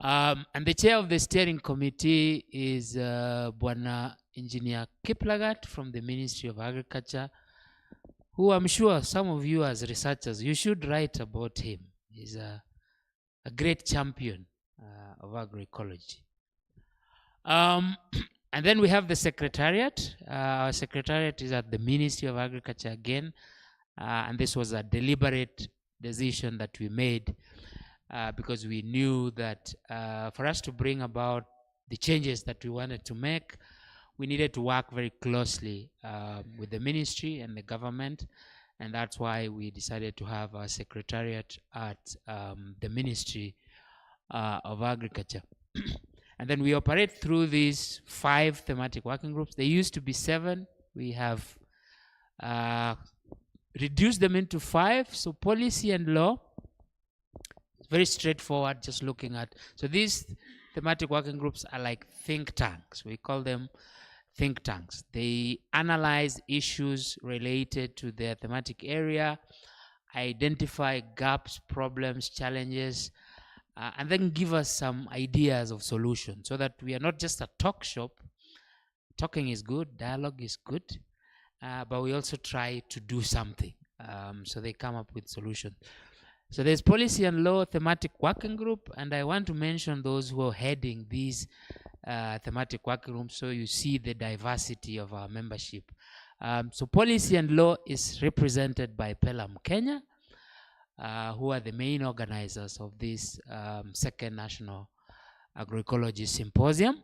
And the chair of the steering committee is Bwana Engineer Kiplagat from the Ministry of Agriculture, who I'm sure some of you as researchers, you should write about him. He's a great champion of agroecology. And then we have the secretariat. Our secretariat is at the Ministry of Agriculture again. And this was a deliberate decision that we made because we knew that for us to bring about the changes that we wanted to make, we needed to work very closely with the ministry and the government. And that's why we decided to have our secretariat at the Ministry of Agriculture. And then we operate through these 5 thematic working groups. There used to be 7. We have reduced them into 5. So policy and law, very straightforward, just looking at. So these thematic working groups are like think tanks. We call them think tanks. They analyze issues related to their thematic area, identify gaps, problems, challenges, and then give us some ideas of solutions so that we are not just a talk shop. Talking is good, dialogue is good, but we also try to do something. So they come up with solutions. So there's policy and law thematic working group, and I want to mention those who are heading these thematic working groups so you see the diversity of our membership. So policy and law is represented by Pelham Kenya, who are the main organizers of this second National Agroecology Symposium.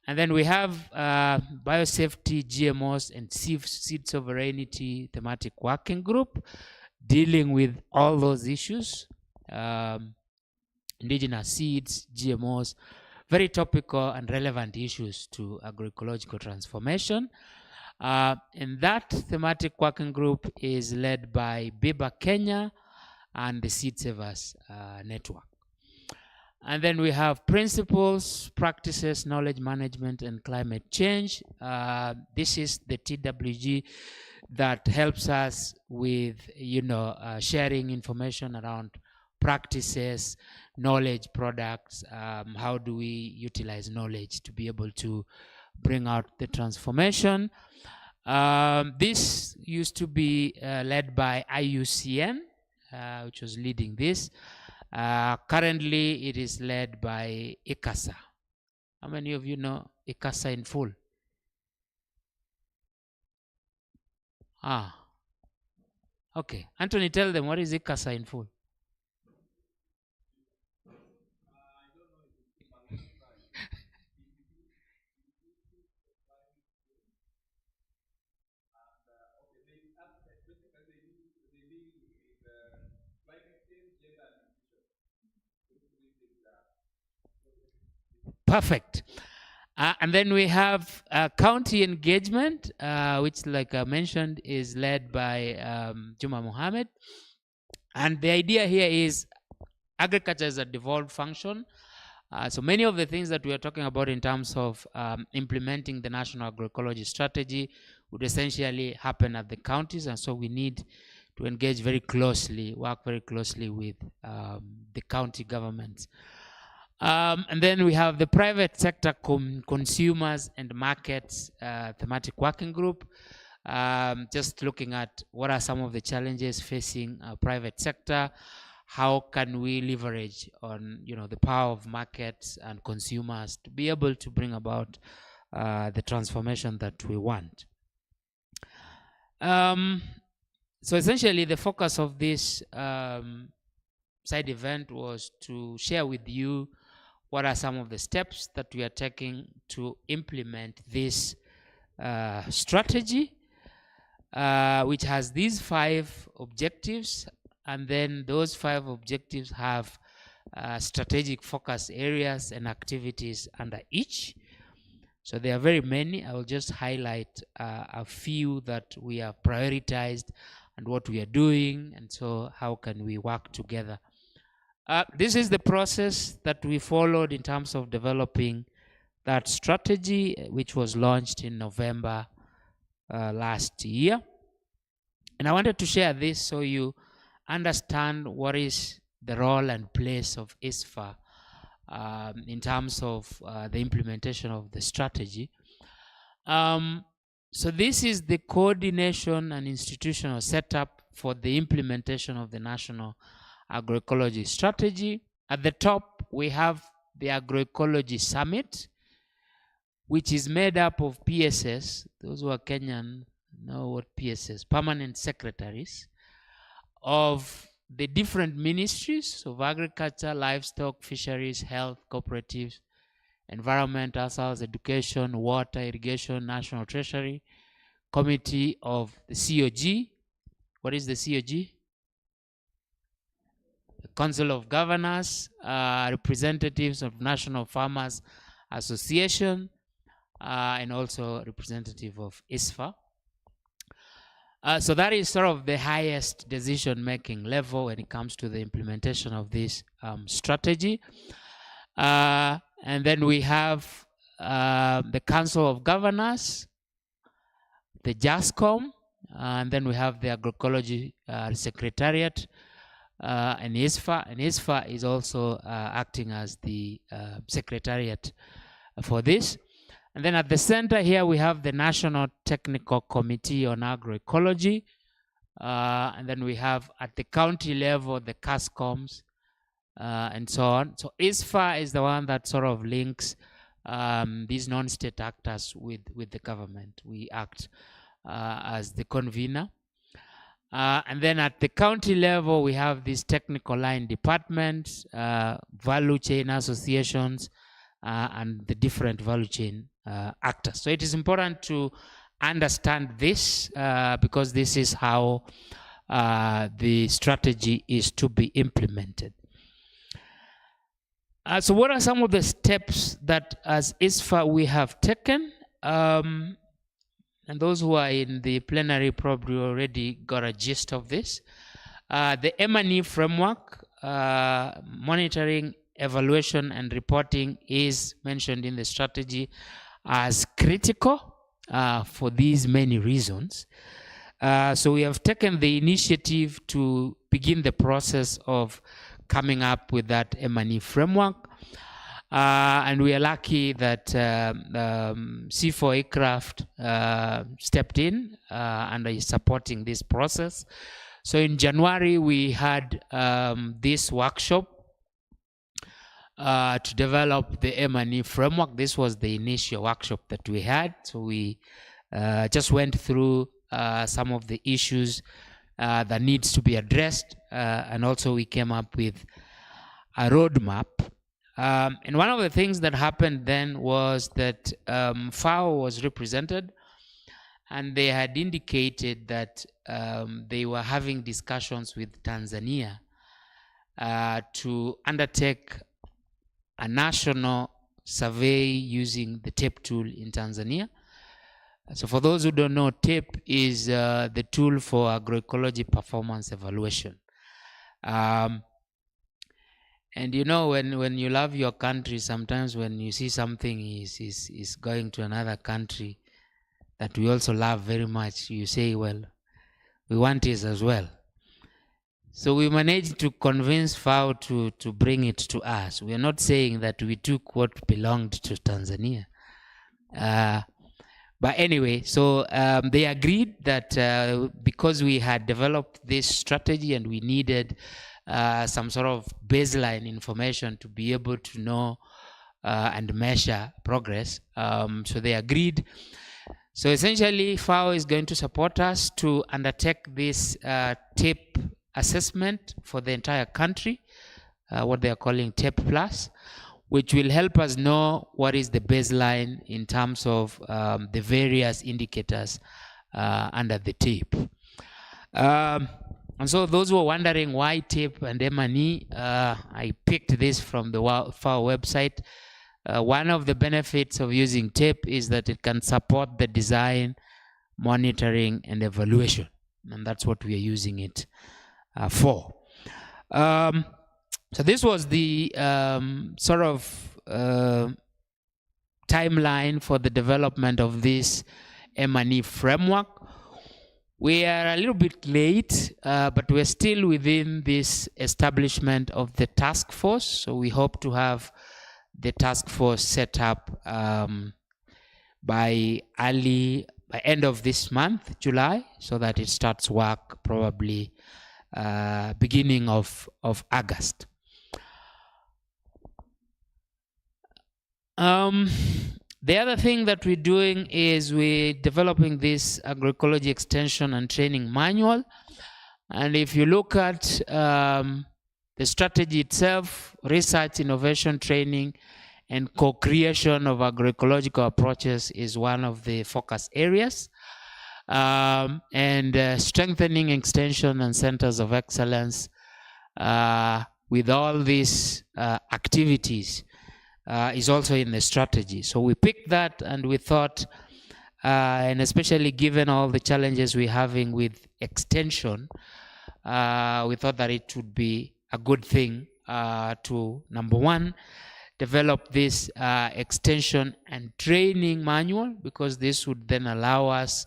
And then we have Biosafety, GMOs, and Seed Sovereignty thematic working group dealing with all those issues, indigenous seeds, GMOs, very topical and relevant issues to agroecological transformation. And that thematic working group is led by BIBA Kenya and the Seed Savers Network. And then we have principles, practices, knowledge management, and climate change. This is the TWG that helps us with, sharing information around practices, knowledge, products. How do we utilize knowledge to be able to bring out the transformation? This used to be led by IUCN, which was leading this. Currently, it is led by ICASA. How many of you know ICASA in full? Okay. Anthony, tell them, what is ICASA in full? Perfect. And then we have county engagement, which, like I mentioned, is led by Juma Mohammed. And the idea here is agriculture is a devolved function. So many of the things that we are talking about in terms of implementing the National Agroecology Strategy would essentially happen at the counties. And so we need to engage very closely, work very closely with the county governments. And then we have the private sector consumers and markets thematic working group, just looking at what are some of the challenges facing private sector, how can we leverage on the power of markets and consumers to be able to bring about the transformation that we want. So essentially the focus of this side event was to share with you what are some of the steps that we are taking to implement this strategy, which has these 5 objectives, and then those 5 objectives have strategic focus areas and activities under each. So there are very many. I will just highlight a few that we have prioritized and what we are doing, and so how can we work together. This is the process that we followed in terms of developing that strategy, which was launched in November last year. And I wanted to share this so you understand what is the role and place of ISFAA in terms of the implementation of the strategy. So this is the coordination and institutional setup for the implementation of the National Agroecology Strategy. At the top, we have the Agroecology Summit, which is made up of PSS. Those who are Kenyan know what PSS, permanent secretaries of the different ministries of agriculture, livestock, fisheries, health, cooperatives, environment, health, education, water, irrigation, national treasury, committee of the COG. What is the COG? The Council of Governors, representatives of National Farmers Association, and also representative of ISFAA. So that is sort of the highest decision-making level when it comes to the implementation of this strategy. And then we have the Council of Governors, the JASCOM, and then we have the Agroecology Secretariat, and ISFAA. And ISFAA is also acting as the secretariat for this. And then at the center here, we have the National Technical Committee on Agroecology. And then we have at the county level, the CASCOMs, and so on. So ISFAA is the one that sort of links these non-state actors with the government. We act as the convener. And then at the county level, we have these technical line departments, value chain associations, and the different value chain actors. So it is important to understand this because this is how the strategy is to be implemented. So what are some of the steps that as ISFAA we have taken? And those who are in the plenary probably already got a gist of this. The M&E framework, monitoring, evaluation, and reporting is mentioned in the strategy as critical for these many reasons. So we have taken the initiative to begin the process of coming up with that M&E framework. And we are lucky that C4 Aircraft stepped in and is supporting this process. So in January, we had this workshop to develop the M&E framework. This was the initial workshop that we had. So we just went through some of the issues that needs to be addressed, and also we came up with a roadmap. And one of the things that happened then was that FAO was represented, and they had indicated that they were having discussions with Tanzania to undertake a national survey using the TAPE tool in Tanzania. So for those who don't know, TAPE is the tool for agroecology performance evaluation. And you know, when you love your country, sometimes when you see something is going to another country that we also love very much, you say, well, we want this as well. So we managed to convince FAO to bring it to us. We are not saying that we took what belonged to Tanzania. But anyway, so they agreed that because we had developed this strategy and we needed some sort of baseline information to be able to know and measure progress, so they agreed. So essentially, FAO is going to support us to undertake this TAPE assessment for the entire country, what they are calling TAPE Plus, which will help us know what is the baseline in terms of the various indicators under the TAPE. And so those who are wondering why TAPE and M&E, I picked this from the FAO website. One of the benefits of using TAPE is that it can support the design, monitoring, and evaluation. And that's what we are using it for. So this was the sort of timeline for the development of this M&E framework. We are a little bit late, but we're still within this establishment of the task force. So we hope to have the task force set up by end of this month, July, so that it starts work probably beginning of August. The other thing that we're doing is we're developing this agroecology extension and training manual. And if you look at the strategy itself, research, innovation, training, and co-creation of agroecological approaches is one of the focus areas. And strengthening extension and centers of excellence with all these activities is also in the strategy. So we picked that and we thought, and especially given all the challenges we're having with extension, we thought that it would be a good thing to, number one, develop this extension and training manual, because this would then allow us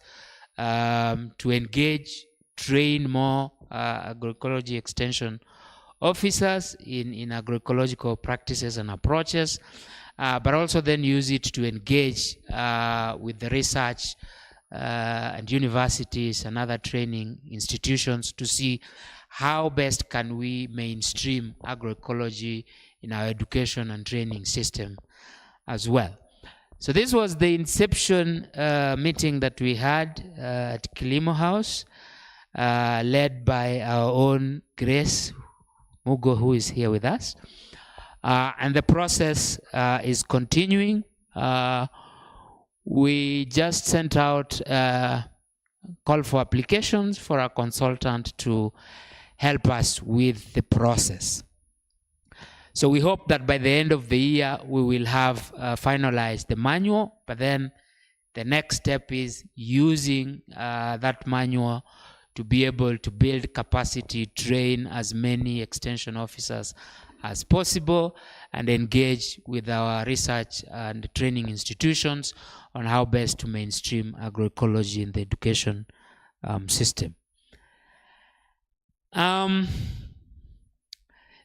to engage, train more agroecology extension officers in agroecological practices and approaches, but also then use it to engage with the research and universities and other training institutions to see how best can we mainstream agroecology in our education and training system as well. So this was the inception meeting that we had at Kilimo House, led by our own Grace Mugo, who is here with us. And the process is continuing. We just sent out a call for applications for a consultant to help us with the process. So we hope that by the end of the year, we will have finalized the manual, but then the next step is using that manual to be able to build capacity, train as many extension officers as possible, and engage with our research and training institutions on how best to mainstream agroecology in the education system.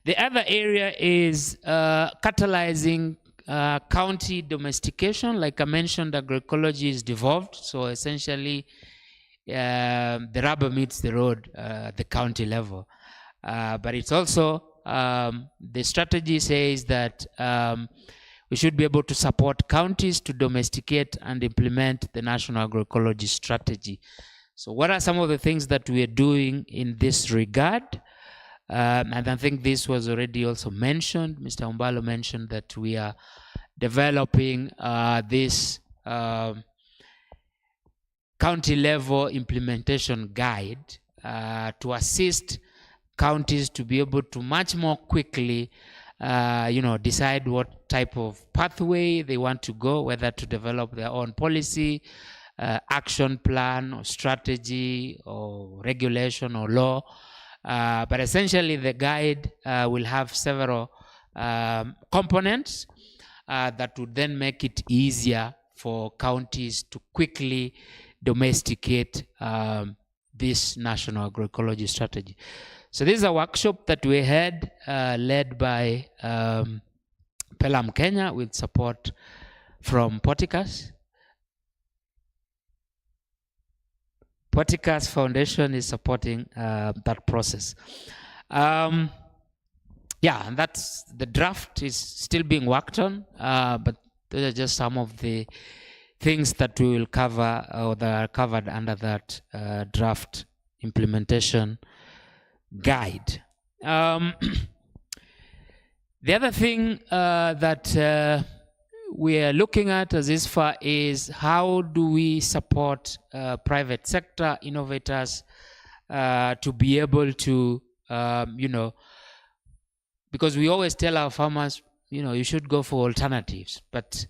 The other area is catalyzing county domestication. Like I mentioned, agroecology is devolved, so essentially the rubber meets the road at the county level. But it's also, the strategy says that we should be able to support counties to domesticate and implement the National Agroecology Strategy. So what are some of the things that we are doing in this regard? And I think this was already also mentioned. Mr. Umbalo mentioned that we are developing this county level implementation guide to assist counties to be able to much more quickly decide what type of pathway they want to go, whether to develop their own policy, action plan or strategy or regulation or law. But essentially the guide will have several components that would then make it easier for counties to quickly domesticate this National Agroecology Strategy. So this is a workshop that we had led by Pelham Kenya with support from Porticus. Porticus Foundation is supporting that process. And that's the draft is still being worked on, but those are just some of the things that we will cover or that are covered under that draft implementation guide. The other thing that we are looking at as ISFAA is how do we support private sector innovators to be able to, because we always tell our farmers, you should go for alternatives, but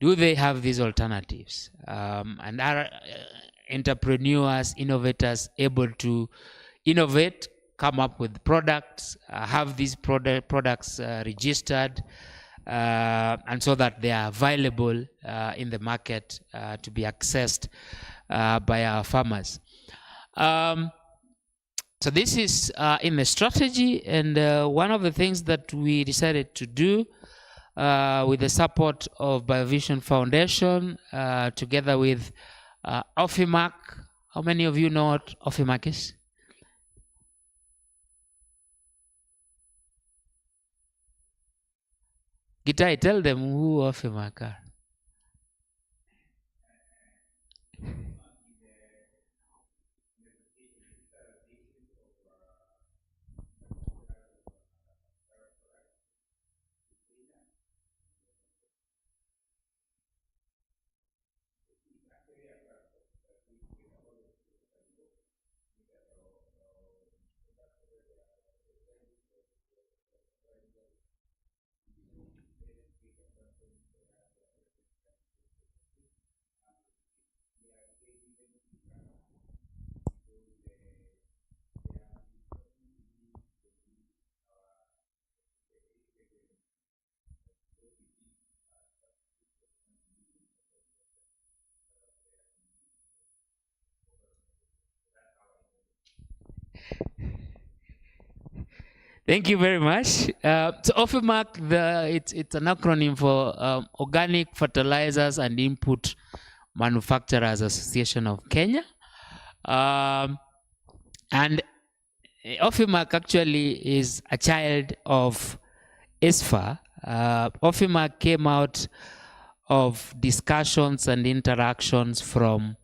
do they have these alternatives? And are entrepreneurs, innovators able to innovate, come up with products, have these products registered, and so that they are available in the market to be accessed by our farmers. So this is in the strategy, and one of the things that we decided to do with the support of Biovision Foundation, together with Ofimac. How many of you know what Ofimac is? Gitai, tell them who Ofimac are. Thank you very much. So Ofimac, it's an acronym for Organic Fertilizers and Input Manufacturers Association of Kenya. And Ofimac actually is a child of ISFAA. Ofimac came out of discussions and interactions from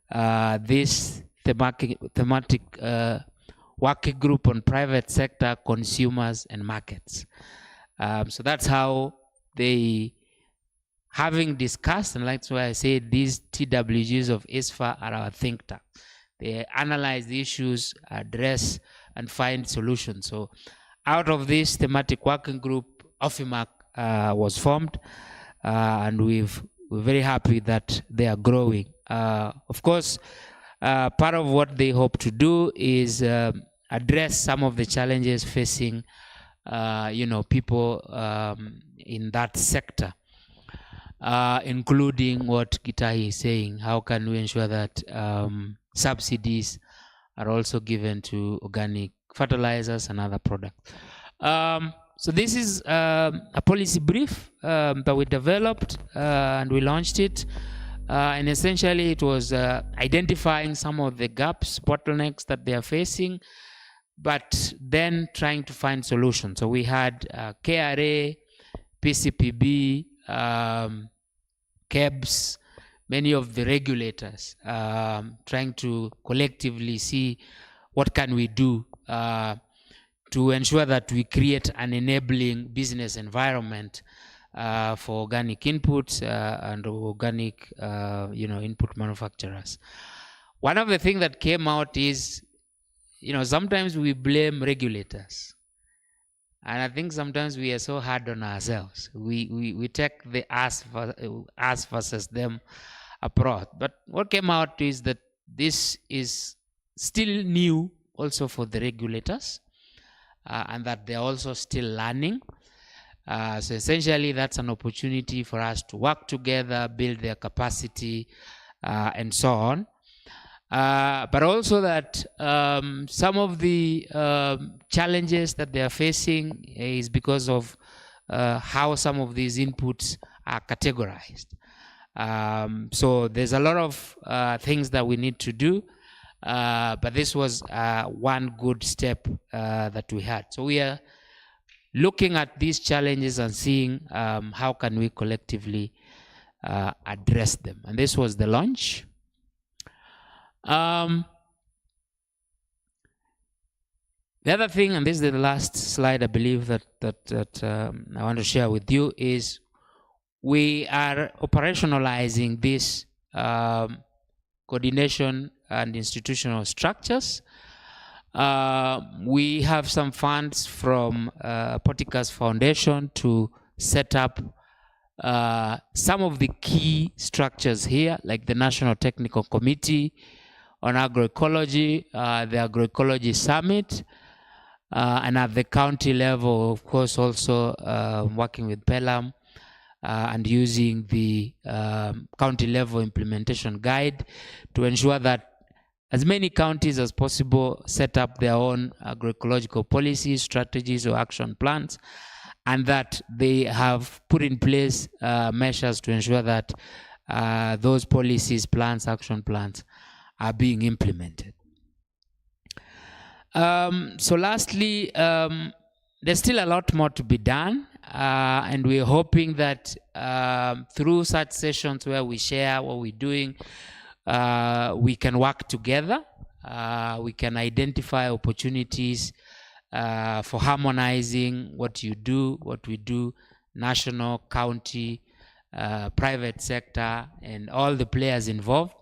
this thematic working group on private sector, consumers, and markets. So that's how they, having discussed, and that's why I say these TWGs of ISFAA are our think tank. They analyze the issues, address, and find solutions. So out of this thematic working group, Ofimac was formed, and we're very happy that they are growing. Of course, part of what they hope to do is address some of the challenges facing, people in that sector, including what Gitahi is saying. How can we ensure that subsidies are also given to organic fertilizers and other products? So this is a policy brief that we developed and we launched it. And essentially it was identifying some of the gaps, bottlenecks that they are facing, but then trying to find solutions. So we had KRA, PCPB, KEBS, many of the regulators trying to collectively see what can we do to ensure that we create an enabling business environment for organic inputs and organic input manufacturers. One of the things that came out is, sometimes we blame regulators, and I think sometimes we are so hard on ourselves. We take the us versus them approach. But what came out is that this is still new also for the regulators, and that they're also still learning. So essentially that's an opportunity for us to work together, build their capacity, and so on. But also that some of the challenges that they are facing is because of how some of these inputs are categorized. So there's a lot of things that we need to do, but this was one good step that we had. So we are looking at these challenges and seeing how can we collectively address them. And this was the launch. The other thing, and this is the last slide I believe that I want to share with you, is we are operationalizing this coordination and institutional structures. We have some funds from Porticus Foundation to set up some of the key structures here, like the National Technical Committee on Agroecology, the Agroecology Summit, and at the county level, of course, also working with PELAM and using the county level implementation guide to ensure that as many counties as possible set up their own agroecological policies, strategies, or action plans, and that they have put in place measures to ensure that those policies, plans, action plans are being implemented. So lastly, there's still a lot more to be done, and we're hoping that through such sessions where we share what we're doing, we can work together. We can identify opportunities for harmonizing what you do, what we do, national, county, private sector, and all the players involved.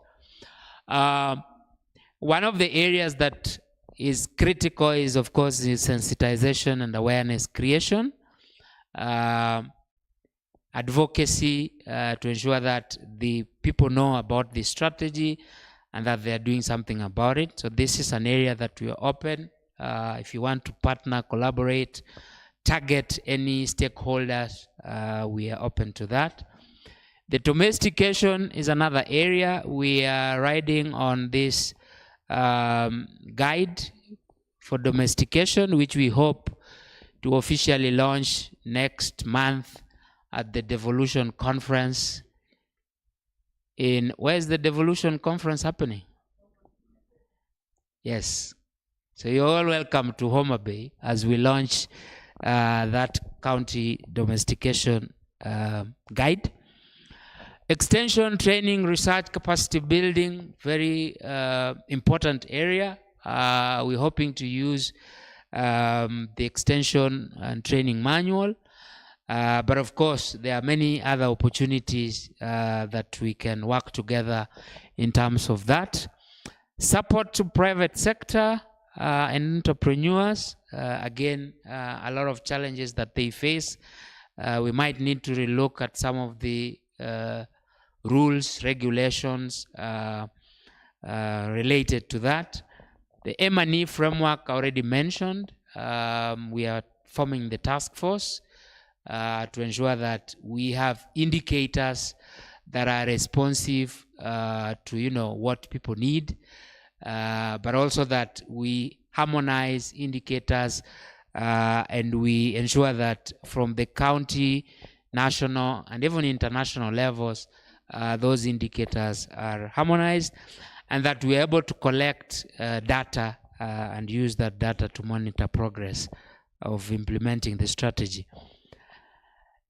One of the areas that is critical is, of course, the sensitization and awareness creation, advocacy to ensure that the people know about the strategy and that they are doing something about it. So this is an area that we are open. If you want to partner, collaborate, target any stakeholders, we are open to that. The domestication is another area. We are riding on this guide for domestication, which we hope to officially launch next month at the Devolution Conference where's the Devolution Conference happening? Yes. So you're all welcome to Homa Bay as we launch that county domestication guide. Extension, training, research, capacity building, very important area. We're hoping to use the extension and training manual. But of course, there are many other opportunities that we can work together in terms of that. Support to private sector and entrepreneurs. Again, a lot of challenges that they face. We might need to relook at some of the rules, regulations related to that. The M&E framework already mentioned. We are forming the task force to ensure that we have indicators that are responsive to what people need, but also that we harmonize indicators and we ensure that from the county, national, and even international levels, those indicators are harmonized, and that we're able to collect data and use that data to monitor progress of implementing the strategy.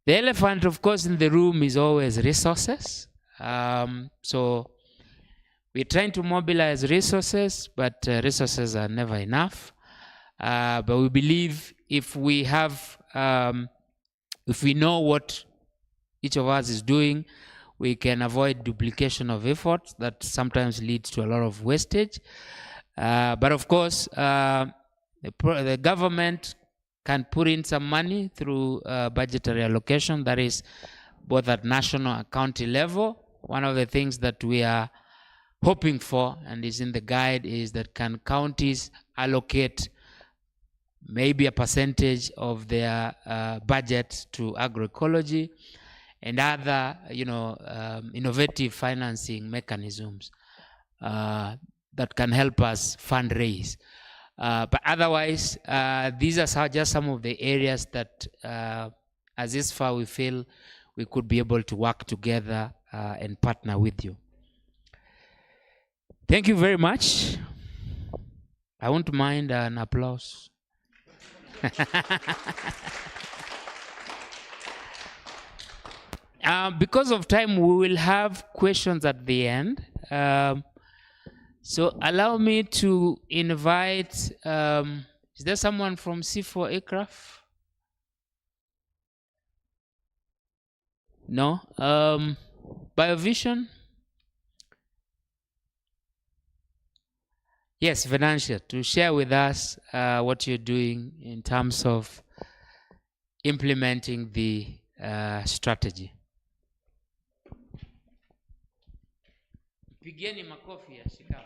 The elephant, of course, in the room is always resources. So we're trying to mobilize resources, but resources are never enough. But we believe if we have, if we know what each of us is doing, we can avoid duplication of efforts that sometimes leads to a lot of wastage. But of course, the government can put in some money through budgetary allocation, that is both at national and county level. One of the things that we are hoping for, and is in the guide, is that can counties allocate maybe a percentage of their budget to agroecology and other, innovative financing mechanisms that can help us fundraise. But otherwise, these are just some of the areas that, as ISFAA, we feel we could be able to work together and partner with you. Thank you very much. I won't mind an applause. Because of time, we will have questions at the end. So allow me to invite, is there someone from C4 Aircraft? No? BioVision? Yes, Venantia, to share with us what you're doing in terms of implementing the strategy. Pigeni makofi ya shikamu.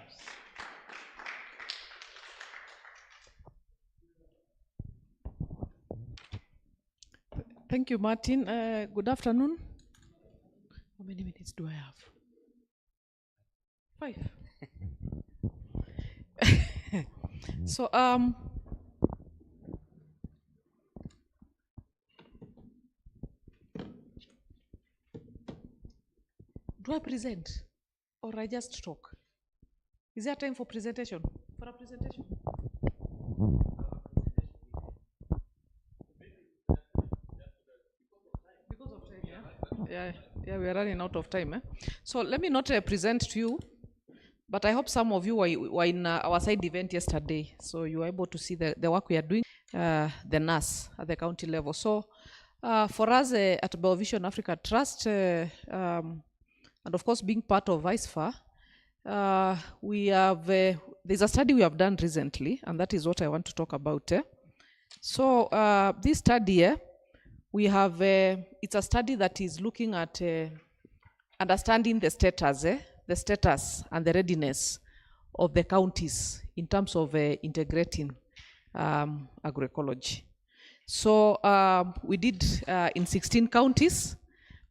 Thank you, Martin. Good afternoon. How many minutes do I have? 5. So do I present or I just talk? Is there time for presentation? For a presentation? Because of time, yeah, we are running out of time. So let me not present to you, but I hope some of you were in our side event yesterday, so you were able to see the work we are doing, the NAS at the county level. So for us at Biovision Africa Trust, and of course being part of ISFAA, we have, there's a study we have done recently, and that is what I want to talk about. So this study, we have, it's a study that is looking at understanding the status and the readiness of the counties in terms of integrating agroecology. So we did in 16 counties.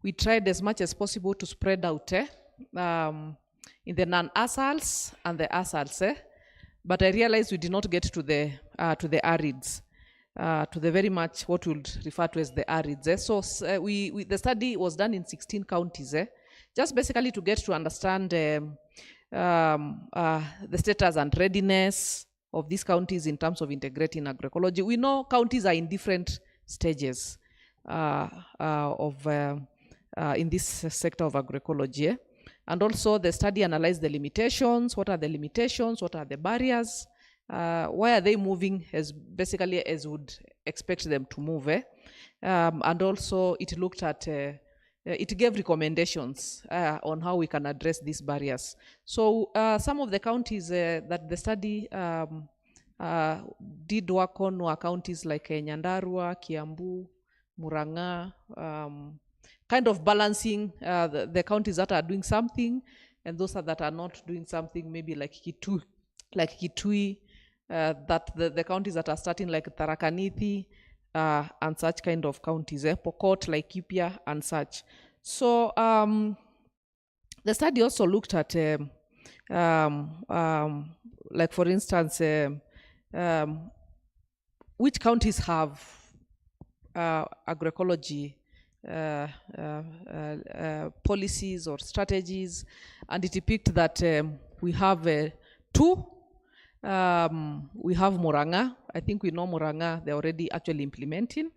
We tried as much as possible to spread out in the non-ASALs and the ASALs, but I realized we did not get to the arids, to the very much what we would refer to as the arids. So the study was done in 16 counties, just basically to get to understand the status and readiness of these counties in terms of integrating agroecology. We know counties are in different stages in this sector of agroecology. And also the study analyzed the limitations. What are the limitations? What are the barriers? Why are they moving as basically as would expect them to move? And also it looked at, it gave recommendations on how we can address these barriers. So some of the counties that the study did work on were counties like Nyandarua, Kiambu, Murang'a, kind of balancing the counties that are doing something and those that are not doing something, maybe like Kitui, that the counties that are starting like Tharaka Nithi and such kind of counties, Pokot, like Laikipia and such. So the study also looked at, like for instance, which counties have agroecology policies or strategies, and it depicts that we have two. We have Murang'a. I think we know Murang'a, they're already actually implementing.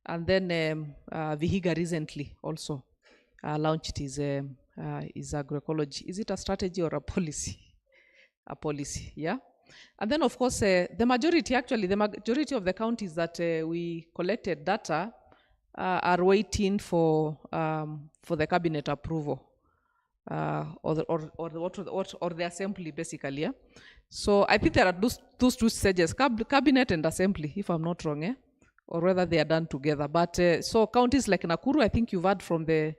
And then Vihiga recently also launched his agroecology. Is it a strategy or a policy? A policy, yeah. And then of course, the majority of the counties that we collected data are waiting for the cabinet approval or the assembly, basically. Yeah? So I think there are those two stages, cabinet and assembly, if I'm not wrong, or whether they are done together. But so counties like Nakuru, I think you've heard from the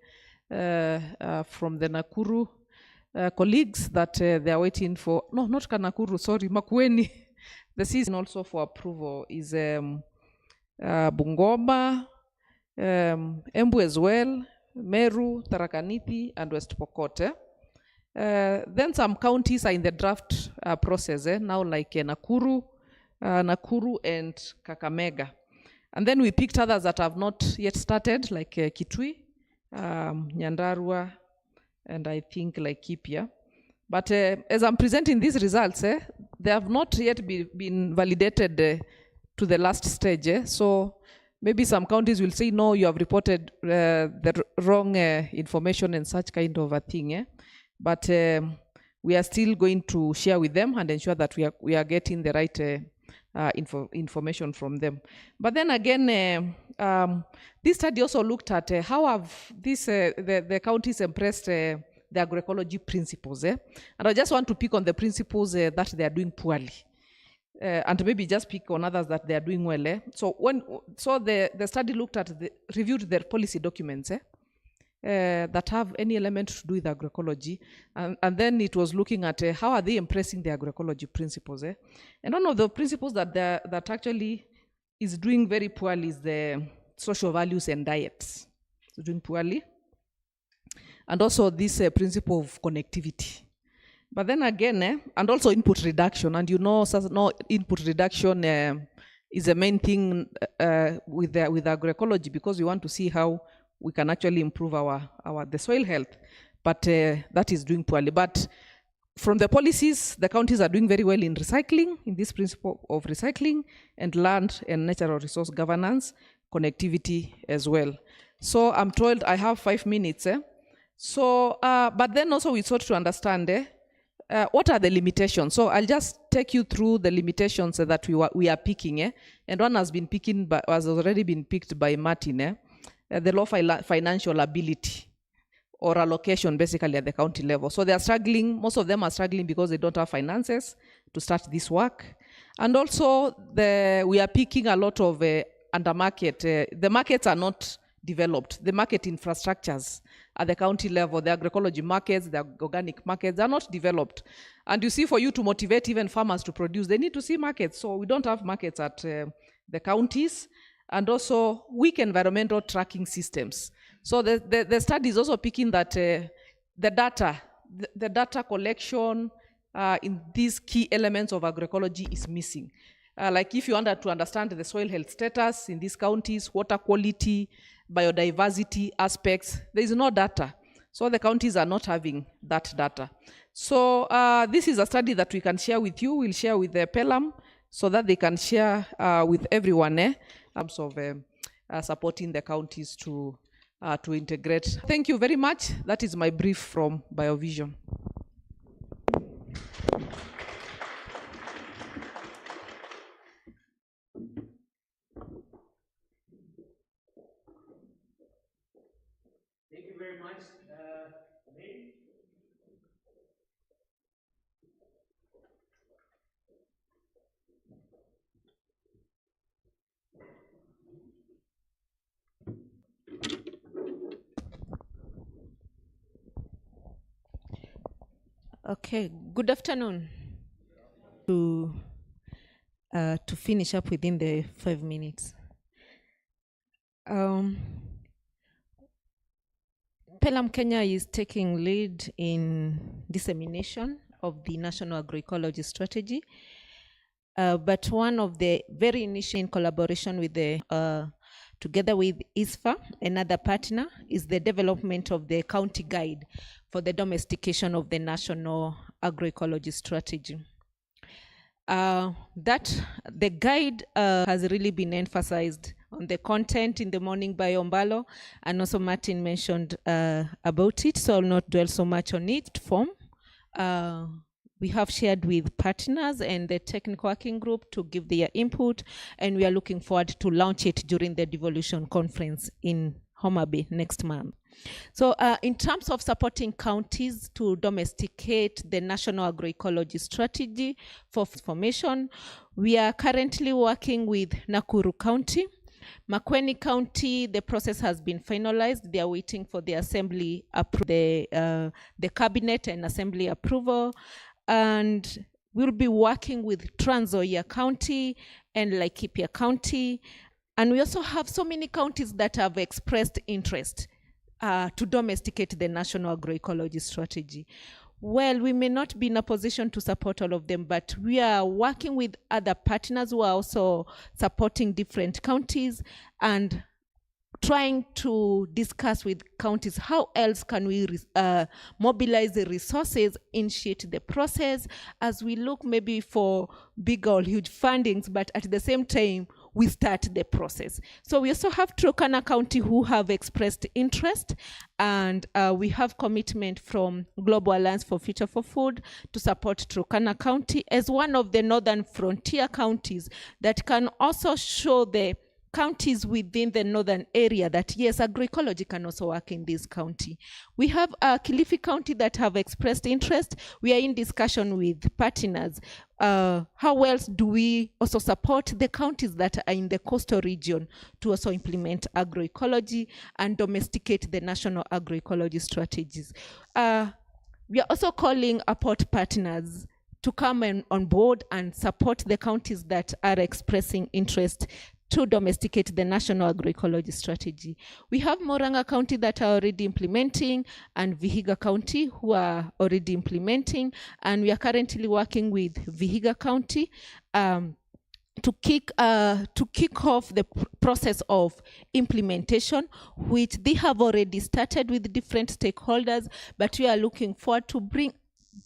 Nakuru colleagues that they are waiting for, no, not Nakuru, sorry, Makueni. The season also for approval is Bungoma, Embu as well, Meru, Tharaka Nithi, and West Pokot. Then some counties are in the draft process now, like Nakuru and Kakamega. And then we picked others that have not yet started, like Kitui, Nyandarua, and I think like Laikipia. But as I'm presenting these results, they have not yet been validated to the last stage. So maybe some counties will say, no, you have reported the wrong information and such kind of a thing. But we are still going to share with them and ensure that we are getting the right information from them. But then again, this study also looked at how have the counties embraced the agroecology principles. And I just want to pick on the principles that they are doing poorly. And maybe just pick on others that they are doing well. So the study looked at, reviewed their policy documents that have any element to do with agroecology, and then it was looking at how are they embracing the agroecology principles. And one of the principles that actually is doing very poorly is the social values and diets. It's doing poorly, and also this principle of connectivity. But then again, and also input reduction, and you know, input reduction is the main thing with agroecology, because we want to see how we can actually improve the soil health. but that is doing poorly. But from the policies, the counties are doing very well in recycling, in this principle of recycling, and land and natural resource governance, connectivity as well. So I'm told I have 5 minutes. So, but then also we sought to understand what are the limitations. So I'll just take you through the limitations that we are picking. And one has already been picked by Martin. The low financial ability or allocation basically at the county level. So they are struggling, most of them are struggling because they don't have finances to start this work. And also we are picking a lot of under market. The markets are not developed. The market infrastructures at the county level, the agroecology markets, the organic markets, they are not developed. And you see, for you to motivate even farmers to produce, they need to see markets. So we don't have markets at the counties. And also weak environmental tracking systems. So the study is also picking that the data collection in these key elements of agroecology is missing. Like if you wanted to understand the soil health status in these counties, water quality, biodiversity aspects, there is no data. So the counties are not having that data. So this is a study that we can share with you. We'll share with the PELAM so that they can share with everyone in terms of supporting the counties to integrate. Thank you very much. That is my brief from BioVision. Thank you very much. Okay, good afternoon. To finish up within the 5 minutes. PELAM Kenya is taking lead in dissemination of the National Agroecology Strategy, but one of the very initial in collaboration with the together with ISFAA, another partner, is the development of the county guide for the domestication of the National Agroecology Strategy. That the guide has really been emphasized on the content in the morning by Ombalo, and also Martin mentioned about it, so I'll not dwell so much on it. Form we have shared with partners and the technical working group to give their input, and we are looking forward to launch it during the Devolution Conference in Homa Bay next month. So in terms of supporting counties to domesticate the National Agroecology Strategy for formation, we are currently working with Nakuru County. Makueni County, the process has been finalized. They are waiting for the assembly, the cabinet and assembly approval. And we'll be working with Trans Nzoia County and Laikipia County. And we also have so many counties that have expressed interest to domesticate the National Agroecology Strategy. Well, we may not be in a position to support all of them, but we are working with other partners who are also supporting different counties and trying to discuss with counties how else can we mobilize the resources, initiate the process as we look maybe for big or huge fundings, but at the same time, we start the process. So we also have Turkana County who have expressed interest, and we have commitment from Global Alliance for Future for Food to support Turkana County as one of the northern frontier counties that can also show the counties within the northern area that yes, agroecology can also work in this county. We have Kilifi County that have expressed interest. We are in discussion with partners. How else do we also support the counties that are in the coastal region to also implement agroecology and domesticate the national agroecology strategies? We are also calling port partners to come on board and support the counties that are expressing interest to domesticate the national agroecology strategy. We have Murang'a County that are already implementing, and Vihiga County who are already implementing, and we are currently working with Vihiga County to kick off the process of implementation, which they have already started with different stakeholders, but we are looking forward to bring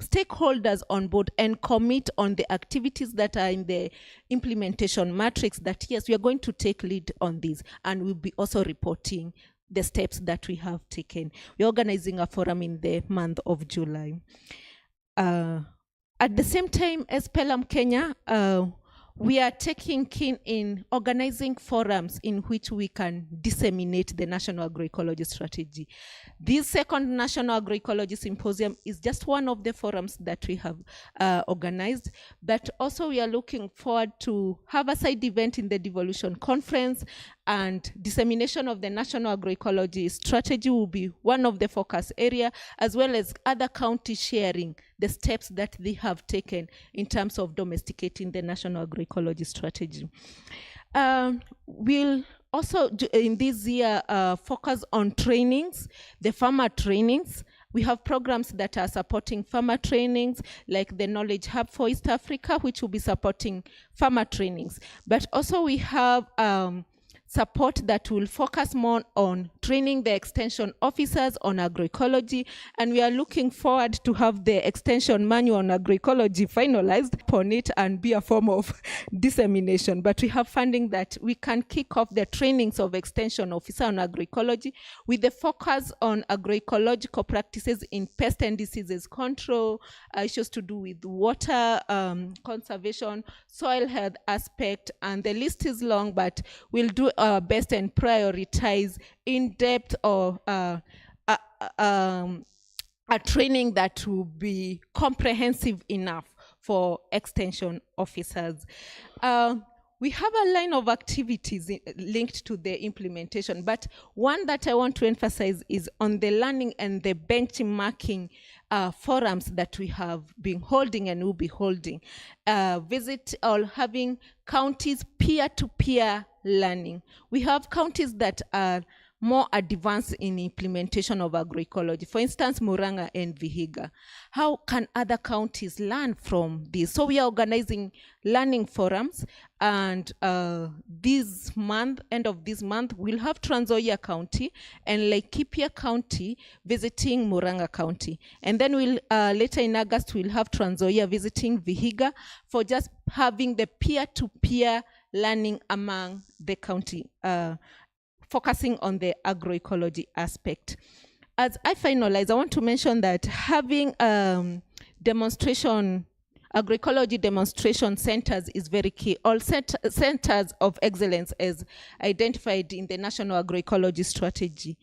stakeholders on board and commit on the activities that are in the implementation matrix, that yes, we are going to take lead on this, and we'll be also reporting the steps that we have taken. We're organizing a forum in the month of July. At the same time, as Pelham Kenya, we are taking keen in organizing forums in which we can disseminate the National Agroecology Strategy. This second National Agroecology Symposium is just one of the forums that we have organized, but also we are looking forward to have a side event in the Devolution Conference, and dissemination of the National Agroecology Strategy will be one of the focus area, as well as other counties sharing the steps that they have taken in terms of domesticating the National Agroecology Strategy. We'll also, in this year, focus on trainings, the farmer trainings. We have programs that are supporting farmer trainings, like the Knowledge Hub for East Africa, which will be supporting farmer trainings. But also we have support that will focus more on training the extension officers on agroecology, and we are looking forward to have the extension manual on agroecology finalized upon it and be a form of dissemination. But we have funding that we can kick off the trainings of extension officer on agroecology with the focus on agroecological practices in pest and diseases control, issues to do with water conservation, soil health aspect, and the list is long, but we'll do our best and prioritize in-depth or a training that will be comprehensive enough for extension officers. We have a line of activities linked to the implementation, but one that I want to emphasize is on the learning and the benchmarking forums that we have been holding and will be holding. Visit or having counties peer-to-peer learning. We have counties that are more advanced in implementation of agroecology. For instance, Murang'a and Vihiga. How can other counties learn from this? So we are organizing learning forums, and this month, end of this month, we'll have Trans Nzoia County and Laikipia County visiting Murang'a County. And then we'll later in August, we'll have Trans Nzoia visiting Vihiga for just having the peer-to-peer learning among the county, focusing on the agroecology aspect. As I finalize, I want to mention that having agroecology demonstration centers is very key. All centers of excellence as identified in the National Agroecology Strategy.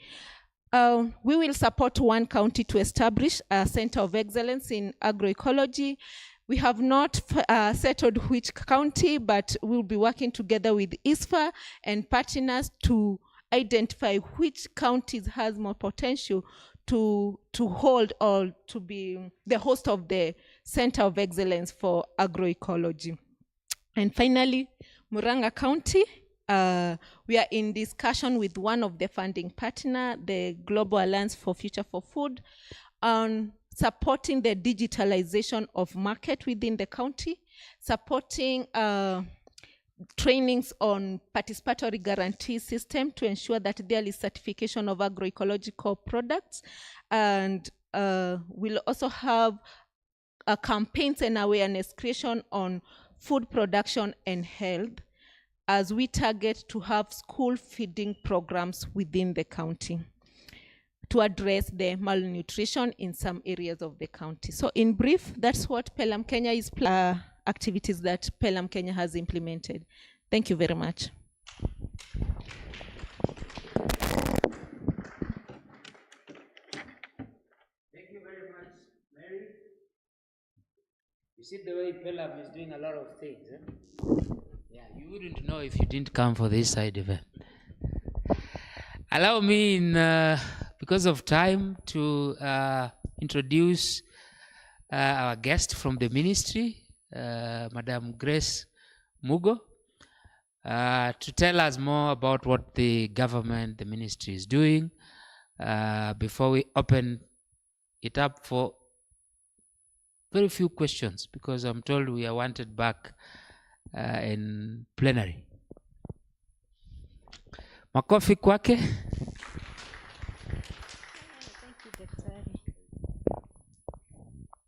We will support one county to establish a center of excellence in agroecology. We have not settled which county, but we'll be working together with ISFAA and partners to identify which counties has more potential to hold or to be the host of the Center of Excellence for Agroecology. And finally, Murang'a County, we are in discussion with one of the funding partner, the Global Alliance for Future for Food, on supporting the digitalization of market within the county, supporting trainings on participatory guarantee system to ensure that there is certification of agroecological products, and we'll also have campaigns and awareness creation on food production and health, as we target to have school feeding programs within the county to address the malnutrition in some areas of the county. So in brief, that's what Pelham Kenya is activities that Pelham Kenya has implemented. Thank you very much. Thank you very much, Mary. You see the way Pelham is doing a lot of things. Yeah, you wouldn't know if you didn't come for this side event. Allow me, because of time, to introduce our guest from the ministry, Madam Grace Mugo, to tell us more about what the government, the ministry is doing, before we open it up for very few questions, because I'm told we are wanted back in plenary. Makofi kwake.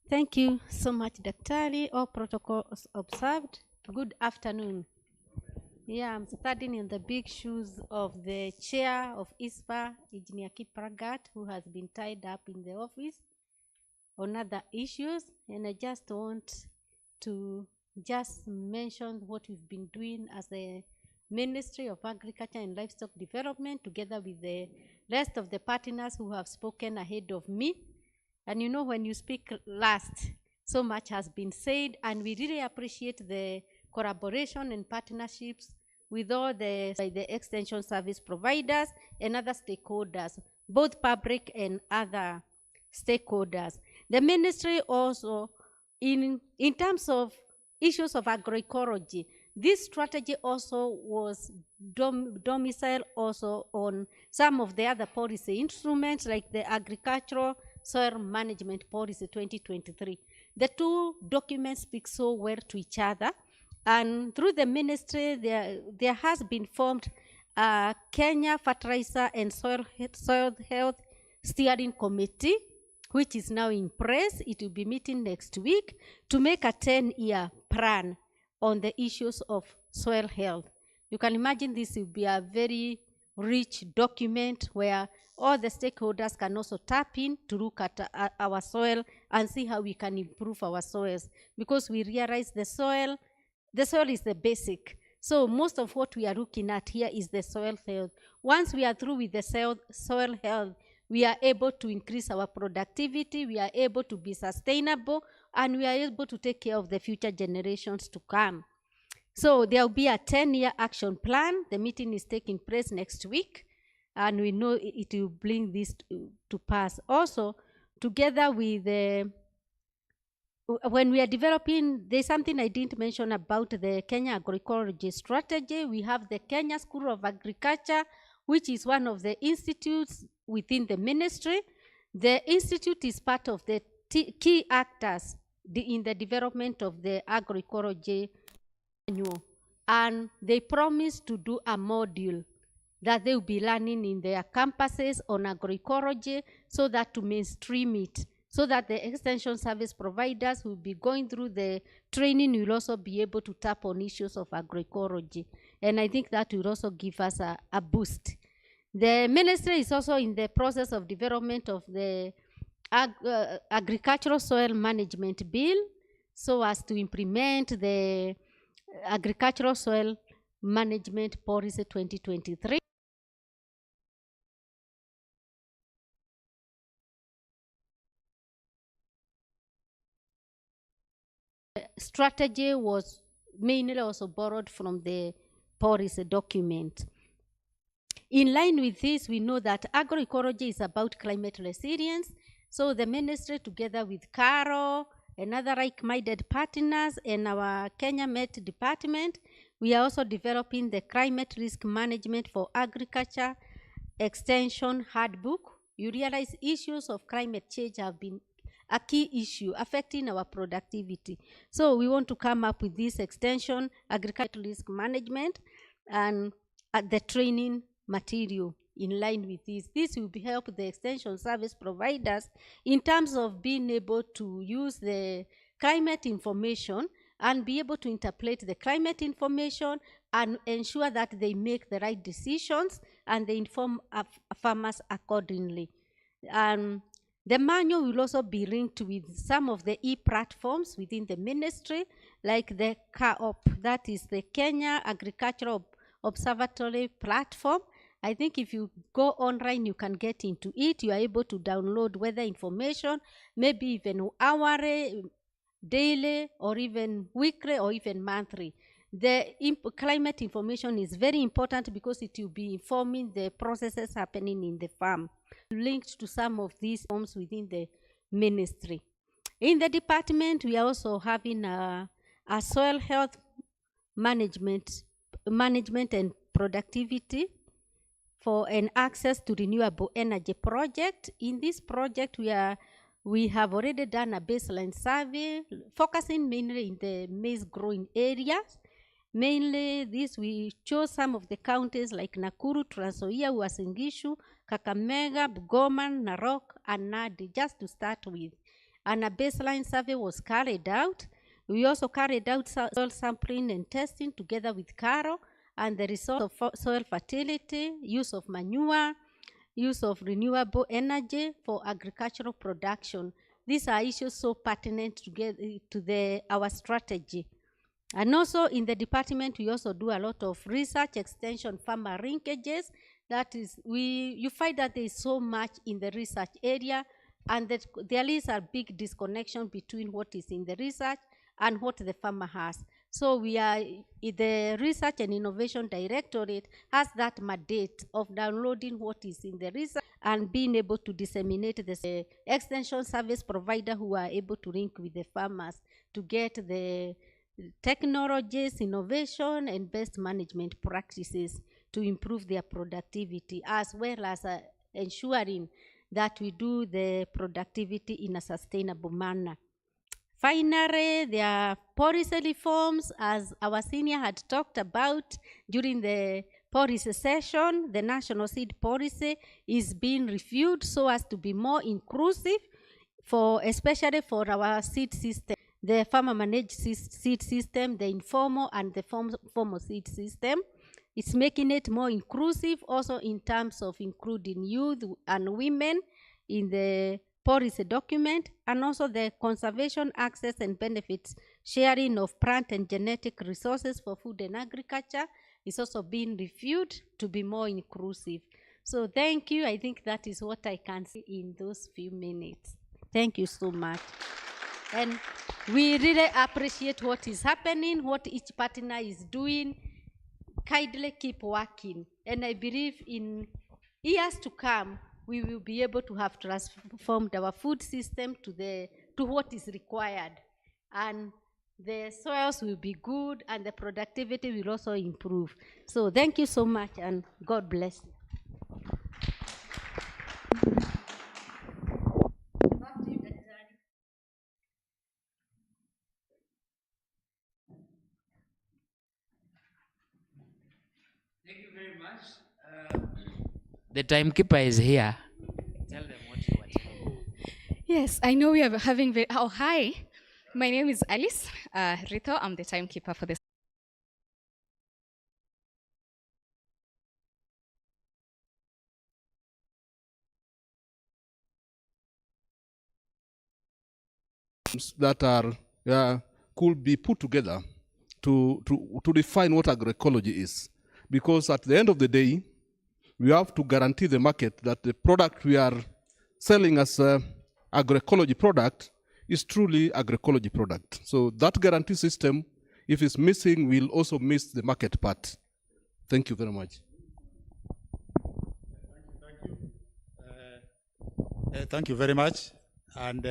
Thank you so much, Daktari. All protocols observed. Good afternoon. Yeah, I'm standing in the big shoes of the chair of ISFAA, Engineer Kipragat, who has been tied up in the office on other issues. And I just want to just mention what we've been doing as the Ministry of Agriculture and Livestock Development, together with the rest of the partners who have spoken ahead of me. And you know, when you speak last, so much has been said, and we really appreciate the collaboration and partnerships with all the extension service providers and other stakeholders, both public and other stakeholders. The ministry also, in terms of issues of agroecology, this strategy also was domiciled also on some of the other policy instruments like the Agricultural Soil Management Policy 2023. The two documents speak so well to each other, and through the ministry there has been formed a Kenya Fertilizer and Soil Health Steering Committee, which is now in place. It will be meeting next week to make a 10-year plan on the issues of soil health. You can imagine this will be a very rich document where all the stakeholders can also tap in to look at our soil and see how we can improve our soils, because we realize the soil is the basic. So most of what we are looking at here is the soil health. Once we are through with the soil health, we are able to increase our productivity, we are able to be sustainable, and we are able to take care of the future generations to come. So there will be a 10-year action plan. The meeting is taking place next week, and we know it will bring this to pass. Also, together with when we are developing, there's something I didn't mention about the Kenya Agroecology strategy. We have the Kenya School of Agriculture, which is one of the institutes within the ministry. The institute is part of the key actors in the development of the agroecology manual, and they promise to do a module that they will be learning in their campuses on agroecology, so that to mainstream it, so that the extension service providers who will be going through the training will also be able to tap on issues of agroecology. And I think that will also give us a boost. The ministry is also in the process of development of the agricultural soil management bill, so as to implement the agricultural soil management policy 2023. Strategy was mainly also borrowed from the policy document. In line with this, we know that agroecology is about climate resilience. So the ministry, together with CARO and other like-minded partners and our Kenya Met department, we are also developing the climate risk management for agriculture extension handbook. You realize issues of climate change have been a key issue affecting our productivity. So we want to come up with this extension, agricultural risk management, and the training material in line with this. This will help the extension service providers in terms of being able to use the climate information and be able to interpret the climate information and ensure that they make the right decisions and they inform farmers accordingly. The manual will also be linked with some of the e-platforms within the ministry, like the CAOP, that is the Kenya Agricultural Observatory platform. I think if you go online, you can get into it. You are able to download weather information, maybe even hourly, daily, or even weekly, or even monthly. The climate information is very important because it will be informing the processes happening in the farm, linked to some of these forms within the ministry. In the department, we are also having a soil health management and productivity for an access to renewable energy project. In this project, we have already done a baseline survey focusing mainly in the maize growing areas, Mainly this, we chose some of the counties like Nakuru, Trans Nzoia, Uasin Gishu, Kakamega, Bungoma, Narok, and Nandi, just to start with. And a baseline survey was carried out. We also carried out soil sampling and testing together with CARO, and the results of soil fertility, use of manure, use of renewable energy for agricultural production. These are issues so pertinent to our strategy. And also in the department, we also do a lot of research, extension, farmer linkages. That is, you find that there is so much in the research area, and that there is a big disconnection between what is in the research and what the farmer has. So the Research and Innovation Directorate has that mandate of downloading what is in the research and being able to disseminate the extension service provider who are able to link with the farmers to get the technologies, innovation, and best management practices to improve their productivity, as well as ensuring that we do the productivity in a sustainable manner. Finally, there are policy reforms, as our senior had talked about during the policy session. The national seed policy is being reviewed so as to be more inclusive, especially for our seed system, the farmer managed seed system, the informal and the formal seed system. It's making it more inclusive, also in terms of including youth and women in the policy document, and also the conservation, access, and benefits sharing of plant and genetic resources for food and agriculture is also being reviewed to be more inclusive. So thank you. I think that is what I can say in those few minutes. Thank you so much. And we really appreciate what is happening, what each partner is doing. Kindly keep working. And I believe in years to come, we will be able to have transformed our food system to what is required. And the soils will be good and the productivity will also improve. So thank you so much and God bless you. Thank you very much. The timekeeper is here. Tell them what you are telling. Yes, I know we are having hi. My name is Alice Rito. I'm the timekeeper for this. That could be put together to define what agroecology is. Because at the end of the day, we have to guarantee the market that the product we are selling as agroecology product is truly agroecology product. So that guarantee system, if it's missing, will also miss the market part. Thank you very much. Thank you very much. And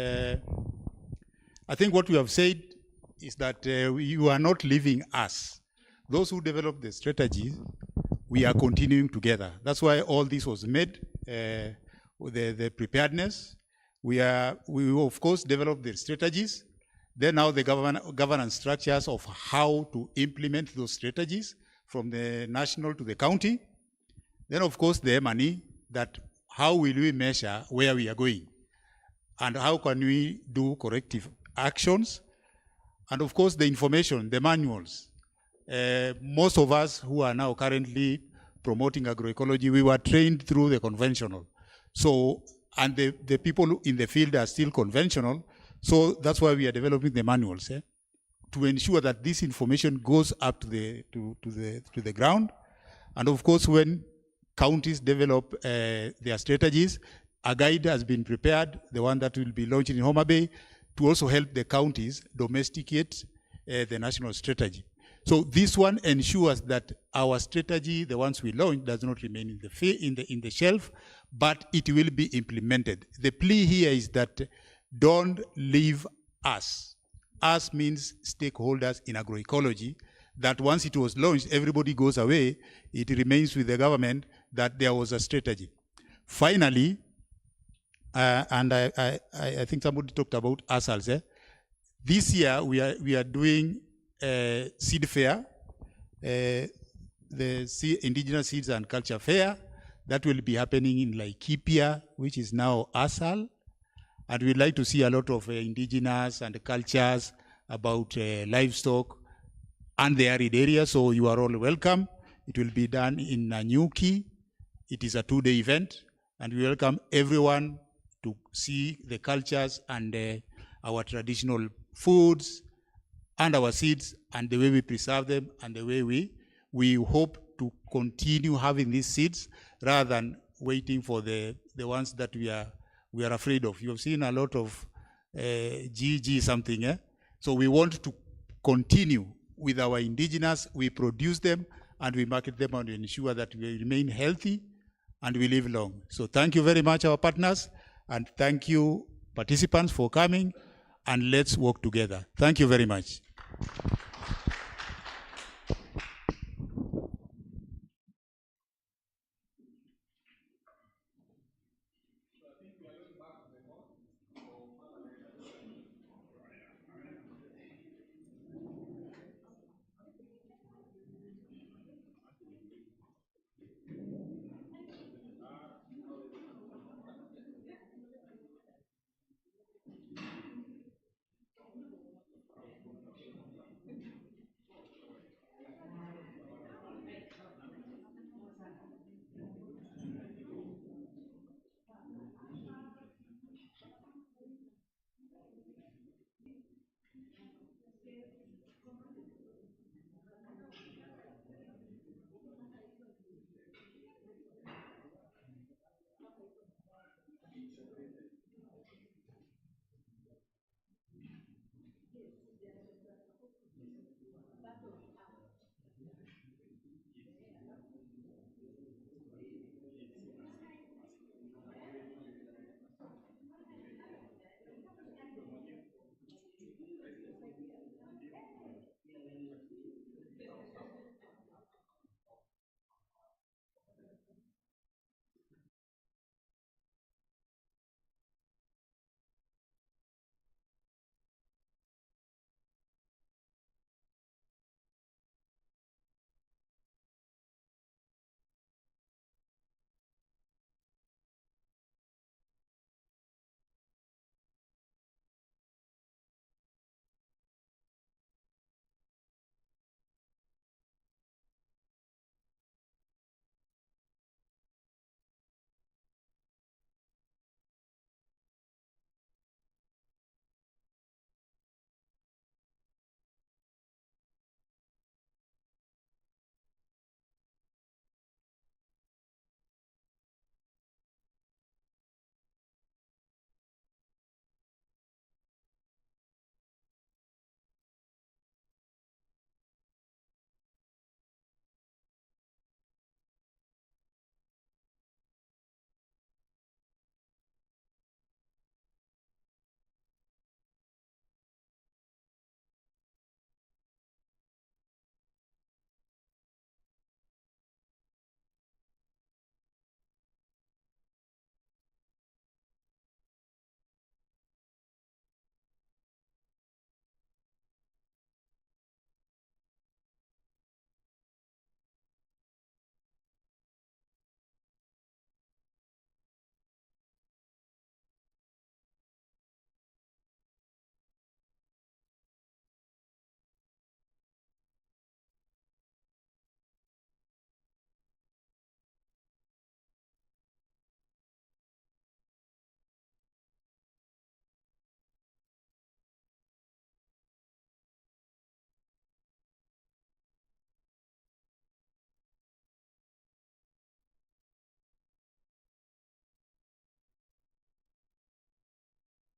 I think what we have said is that you are not leaving us. Those who develop the strategy, we are continuing together. That's why all this was made, the preparedness. We of course develop the strategies. Then now the governance structures of how to implement those strategies from the national to the county. Then of course the money, that how will we measure where we are going? And how can we do corrective actions? And of course the information, the manuals. Most of us who are now currently promoting agroecology, we were trained through the conventional. So, and the people in the field are still conventional. So that's why we are developing the manuals to ensure that this information goes up to the ground. And of course, when counties develop their strategies, a guide has been prepared, the one that will be launched in Homa Bay, to also help the counties domesticate the national strategy. So this one ensures that our strategy, the ones we launch, does not remain in the shelf, but it will be implemented. The plea here is that don't leave us. Us means stakeholders in agroecology, that once it was launched, everybody goes away. It remains with the government that there was a strategy. Finally, and I think somebody talked about ourselves. This year we are doing seed fair the Indigenous Seeds and Culture Fair. That will be happening in Laikipia, which is now Asal. And we'd like to see a lot of indigenous and cultures about livestock and the arid area, so you are all welcome. It will be done in Nanyuki. It is a 2-day event, and we welcome everyone to see the cultures and our traditional foods and our seeds and the way we preserve them and the way we hope to continue having these seeds rather than waiting for the ones that we are afraid of. You have seen a lot of GG something, eh? So we want to continue with our indigenous, we produce them and we market them and ensure that we remain healthy and we live long. So thank you very much, our partners, and thank you, participants, for coming, and let's work together. Thank you very much.